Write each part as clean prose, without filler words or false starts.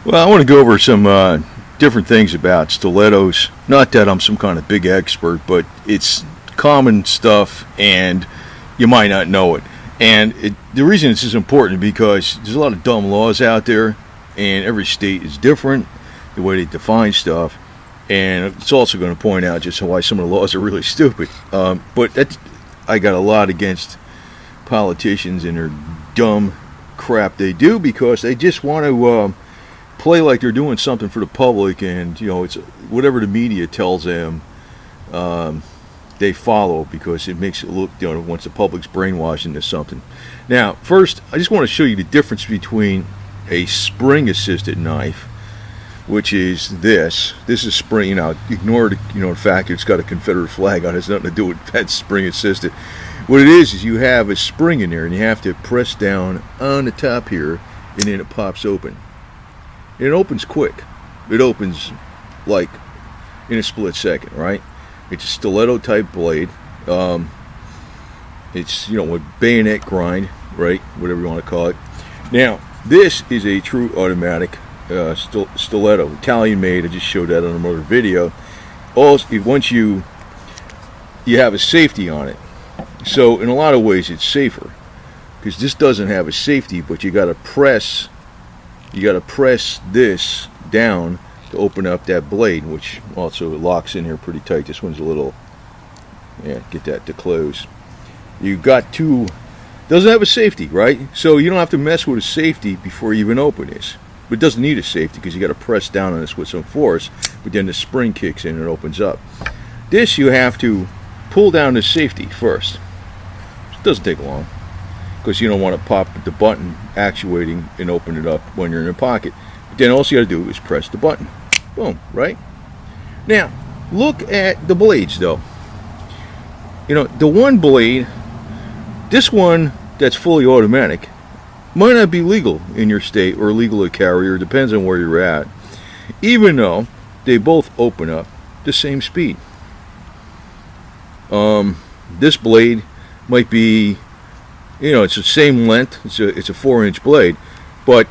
Well, I want to go over some different things about stilettos. Not that I'm some kind of big expert, but it's common stuff and you might not know it. And the reason this is important is because there's a lot of dumb laws out there, and every state is different, the way they define stuff. And it's also going to point out just why some of the laws are really stupid. But I got a lot against politicians and their dumb crap they do, because they just want to play like they're doing something for the public, and it's whatever the media tells them they follow, because it makes it look, once the public's brainwashed into something. Now, first, I just want to show you the difference between a spring assisted knife, which is this is spring. Ignore the fact it's got a Confederate flag on it. It has nothing to do with that spring assisted. What it is you have a spring in there, and you have to press down on the top here, and then it pops open. It opens quick. It opens like in a split second, right? It's a stiletto type blade. It's with bayonet grind, right? Whatever you want to call it. Now, this is a true automatic stiletto, Italian made. I just showed that on another video. Also, once you have a safety on it, so in a lot of ways it's safer, because this doesn't have a safety, but you got to press. You got to press this down to open up that blade, which also locks in here pretty tight. This one's a little, get that to close. You got to, doesn't have a safety, right? So you don't have to mess with a safety before you even open this. But it doesn't need a safety, because you got to press down on this with some force, but then the spring kicks in and it opens up. This, you have to pull down the safety first. It doesn't take long, because you don't want to pop the button actuating and open it up when you're in your pocket. But then all you got to do is press the button. Boom, right? Now, look at the blades, though. The one blade, this one that's fully automatic, might not be legal in your state or legal to carry, or depends on where you're at, even though they both open up the same speed. This blade might be, it's the same length. It's a 4-inch blade, but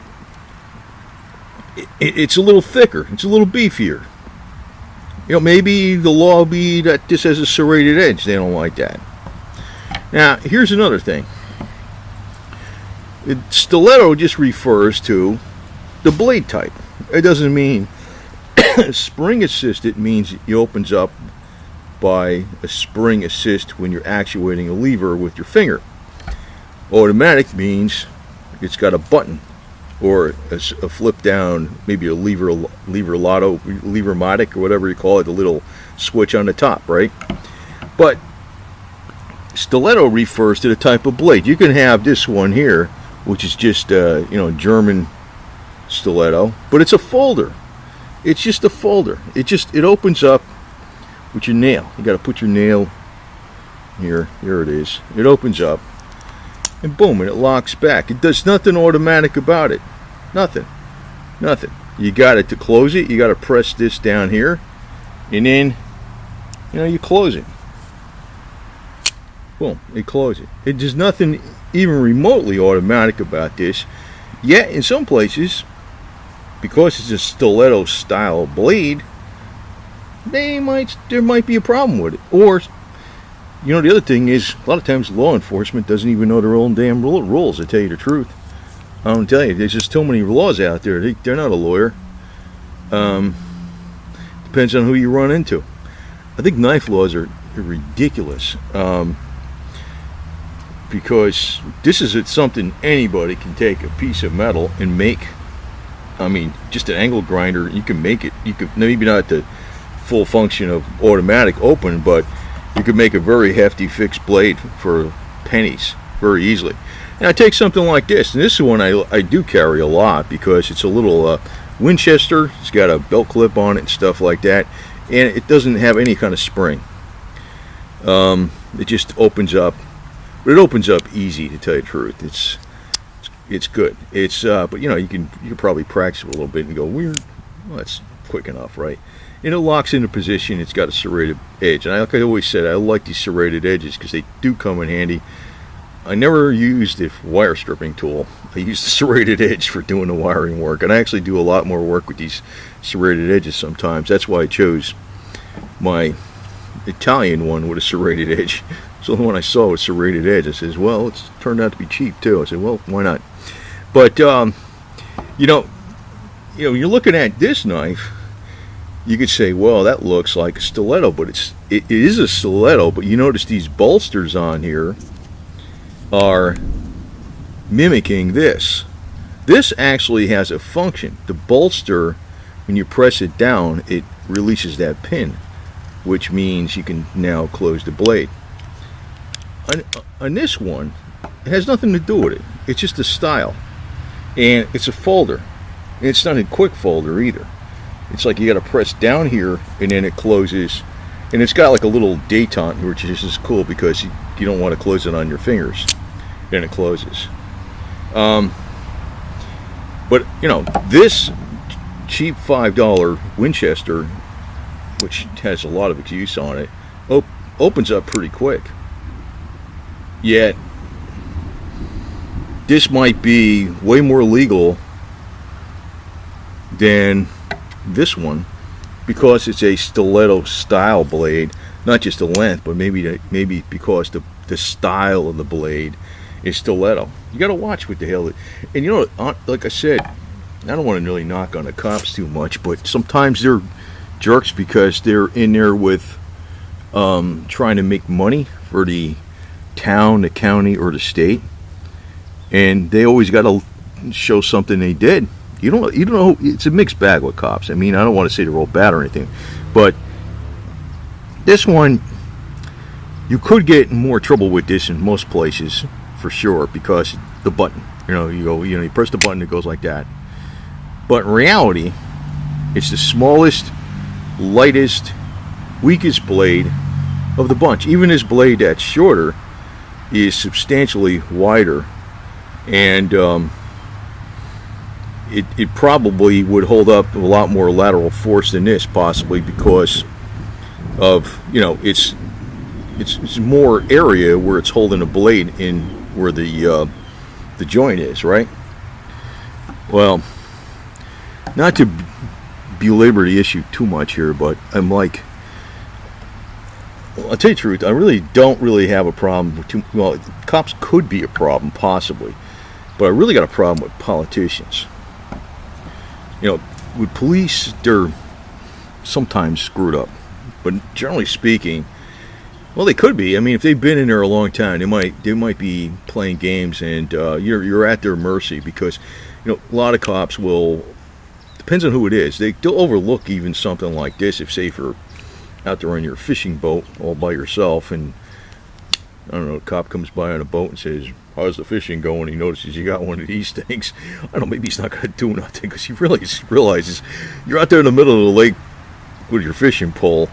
it's a little thicker. It's a little beefier. Maybe the law will be that this has a serrated edge. They don't like that. Now, here's another thing. Stiletto just refers to the blade type. It doesn't mean spring assisted means it opens up by a spring assist when you're actuating a lever with your finger. Automatic means it's got a button, or a flip down, maybe a lever-matic, or whatever you call it, the little switch on the top, right? But stiletto refers to the type of blade. You can have this one here, which is just German stiletto, but it's a folder. It's just a folder. It opens up with your nail. You got to put your nail here. Here it is. It opens up, and boom, and it locks back. It does nothing automatic about it. Nothing. You got it to close it. You got to press this down here, and then you close it. Boom, it closes it. There's nothing even remotely automatic about this. Yet in some places, because it's a stiletto style blade, there might be a problem with it. Or the other thing is, a lot of times law enforcement doesn't even know their own damn rules, to tell you the truth. I don't tell you, there's just too many laws out there. They're not a lawyer. Depends on who you run into. I think knife laws are ridiculous. Because this is something anybody can take a piece of metal and make. Just an angle grinder, you can make it. You could, maybe not the full function of automatic open, but you could make a very hefty fixed blade for pennies very easily. And I take something like this, and this is one I do carry a lot, because it's a little Winchester. It's got a belt clip on it and stuff like that, and it doesn't have any kind of spring. It just opens up, but it opens up easy, to tell you the truth. It's good. But you can probably practice it a little bit and go, well, that's quick enough, right? And it locks into position. It's got a serrated edge, and like I always said, I like these serrated edges because they do come in handy. I never used the wire stripping tool. I used the serrated edge for doing the wiring work, and I actually do a lot more work with these serrated edges sometimes. That's why I chose my Italian one with a serrated edge. So the one I saw with serrated edge, I says, well, it's turned out to be cheap too. I said, well, why not? But you know, you're looking at this knife. You could say, well, that looks like a stiletto, but it is a stiletto. But you notice these bolsters on here are mimicking this. This actually has a function. The bolster, when you press it down, it releases that pin, which means you can now close the blade. On this one, it has nothing to do with it. It's just a style, and it's a folder. And it's not a quick folder either. It's like you got to press down here, and then it closes. And it's got like a little detente, which is just cool because you don't want to close it on your fingers. Then it closes. But you know, this cheap $5 Winchester, which has a lot of use on it, opens up pretty quick. Yet this might be way more legal than this one because it's a stiletto style blade, not just the length, but maybe because the style of the blade is stiletto. You got to watch what the hell and you know, like I said, I don't want to really knock on the cops too much, but sometimes they're jerks because they're in there with trying to make money for the town, the county, or the state, and they always got to show something they did. You don't know. It's a mixed bag with cops. I mean, I don't want to say they're all bad or anything, but this one, you could get in more trouble with this in most places for sure because the button. You press the button, it goes like that. But in reality, it's the smallest, lightest, weakest blade of the bunch. Even this blade that's shorter is substantially wider, and it probably would hold up a lot more lateral force than this, possibly because of, you know, it's more area where it's holding a blade in where the joint is, right? Well, not to belabor the issue too much here, but I'm like, well, I'll tell you the truth, I really don't have a problem with well, cops could be a problem, possibly, but I really got a problem with politicians. You know, with police, they're sometimes screwed up, but generally speaking, well, they could be. I mean, if they've been in there a long time, they might be playing games, and you're at their mercy because, you know, a lot of cops will, depends on who it is, they'll overlook even something like this if, say, you're out there on your fishing boat all by yourself, and I don't know, a cop comes by on a boat and says, how's the fishing going? He notices you got one of these things. I don't know, maybe he's not going to do nothing because he really realizes you're out there in the middle of the lake with your fishing pole.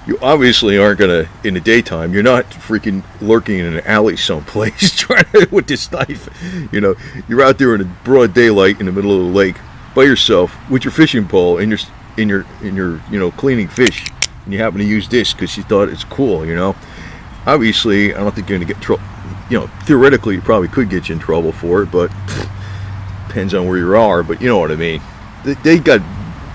You obviously aren't going to, in the daytime, you're not freaking lurking in an alley someplace trying to, with this knife. You know, you're out there in the broad daylight in the middle of the lake by yourself with your fishing pole and you're you know, cleaning fish. And you happen to use this because you thought it's cool, you know. Obviously, I don't think you're going to get in trouble. You know, theoretically, you probably could get you in trouble for it, but depends on where you are. But you know what I mean. They got,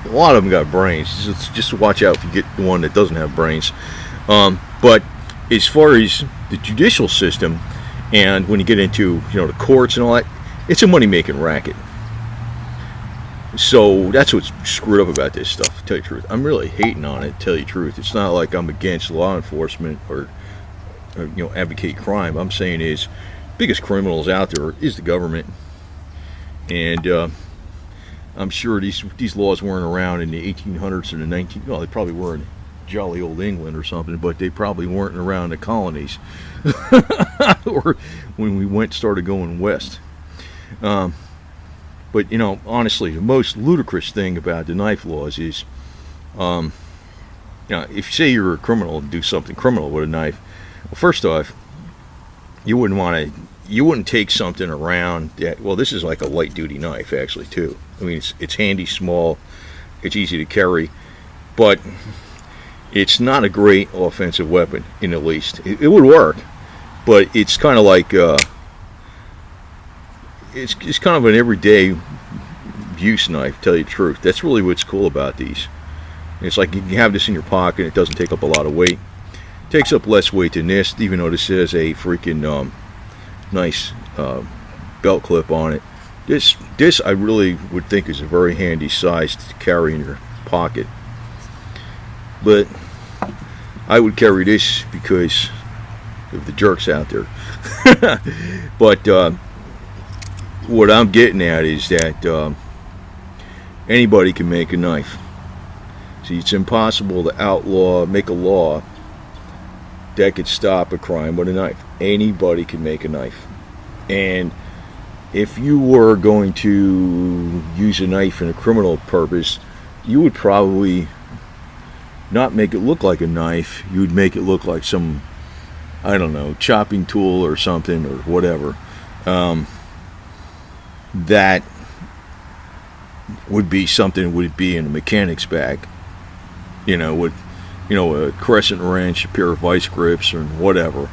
a lot of them got brains. Just watch out if you get the one that doesn't have brains. But as far as the judicial system, and when you get into, you know, the courts and all that, it's a money-making racket. So that's what's screwed up about this stuff, to tell you the truth. I'm really hating on it, to tell you the truth. It's not like I'm against law enforcement or you know, advocate crime. I'm saying is, biggest criminals out there is the government. And I'm sure these laws weren't around in the 1800s or the well, they probably were in jolly old England or something, but they probably weren't around the colonies or when we started going west. But, you know, honestly, the most ludicrous thing about the knife laws is, you know, if you say you're a criminal and do something criminal with a knife, well, first off, you wouldn't take something around that, well, this is like a light-duty knife, actually, too. I mean, it's handy, small, it's easy to carry, but it's not a great offensive weapon, in the least. It would work, but it's kind of like, it's kind of an everyday use knife, to tell you the truth. That's really what's cool about these. It's like you can have this in your pocket. It doesn't take up a lot of weight. It takes up less weight than this, even though this has a freaking nice belt clip on it. This I really would think is a very handy size to carry in your pocket. But I would carry this because of the jerks out there. But what I'm getting at is that anybody can make a knife. See, it's impossible to make a law that could stop a crime with a knife. Anybody can make a knife. And if you were going to use a knife in a criminal purpose, you would probably not make it look like a knife. You would make it look like some, I don't know, chopping tool or something or whatever. That would be something would be in a mechanic's bag, with a crescent wrench, a pair of vice grips, or whatever.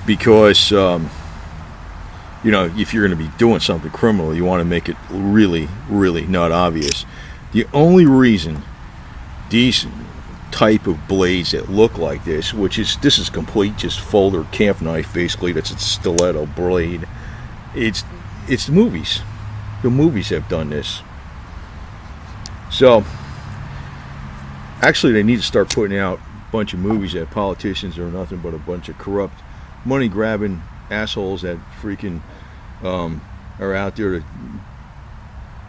Because if you're going to be doing something criminal, you want to make it really, really not obvious. The only reason these type of blades that look like this is complete just folder camp knife, basically, that's a stiletto blade. It's the movies. The movies have done this. So actually they need to start putting out a bunch of movies that politicians are nothing but a bunch of corrupt, money grabbing assholes that freaking are out there to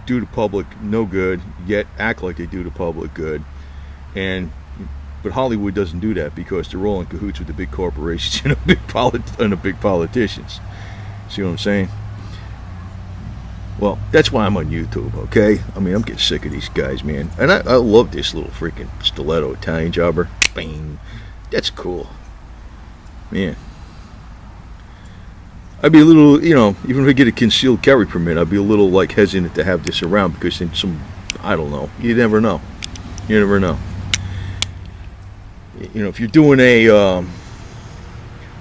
do the public no good, yet act like they do the public good. But Hollywood doesn't do that because they're all in cahoots with the big corporations and the big politicians. See what I'm saying? Well, that's why I'm on YouTube, okay? I mean, I'm getting sick of these guys, man. And I love this little freaking stiletto Italian jobber. Bang. That's cool. Man. I'd be a little, even if I get a concealed carry permit, I'd be a little, hesitant to have this around because then I don't know. You never know. You never know. If you're doing a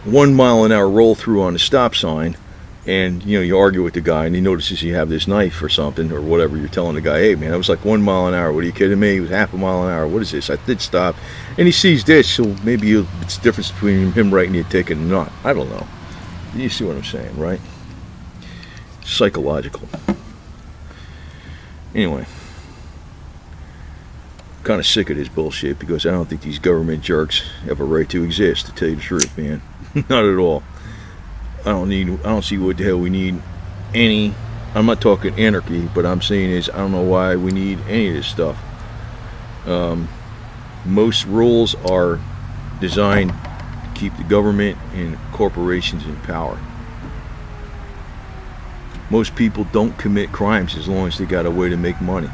1 mile an hour roll through on a stop sign, and you argue with the guy, and he notices you have this knife or something or whatever, you're telling the guy, hey man, I was like 1 mile an hour. What are you kidding me? It was half a mile an hour. What is this? I did stop. And he sees this, so maybe it's the difference between him writing you a ticket and not. I don't know. You see what I'm saying, right? Psychological. Anyway, I'm kind of sick of this bullshit because I don't think these government jerks have a right to exist, to tell you the truth, man. Not at all. I don't see what the hell we need any. I'm not talking anarchy, but I'm saying is I don't know why we need any of this stuff. Most rules are designed to keep the government and corporations in power. Most people don't commit crimes as long as they got a way to make money.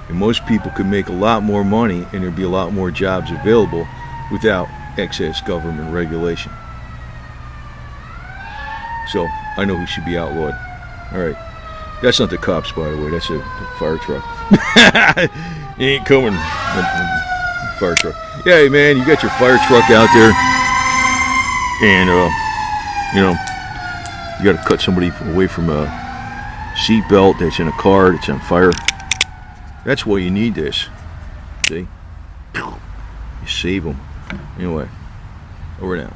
And most people could make a lot more money and there'd be a lot more jobs available without excess government regulation. So I know he should be outlawed. Alright. That's not the cops, by the way. That's a fire truck. He ain't coming. Fire truck. Yeah, hey, man, you got your fire truck out there. And, you got to cut somebody away from a seatbelt that's in a car that's on fire. That's why you need this. See? You save them. Anyway, over now.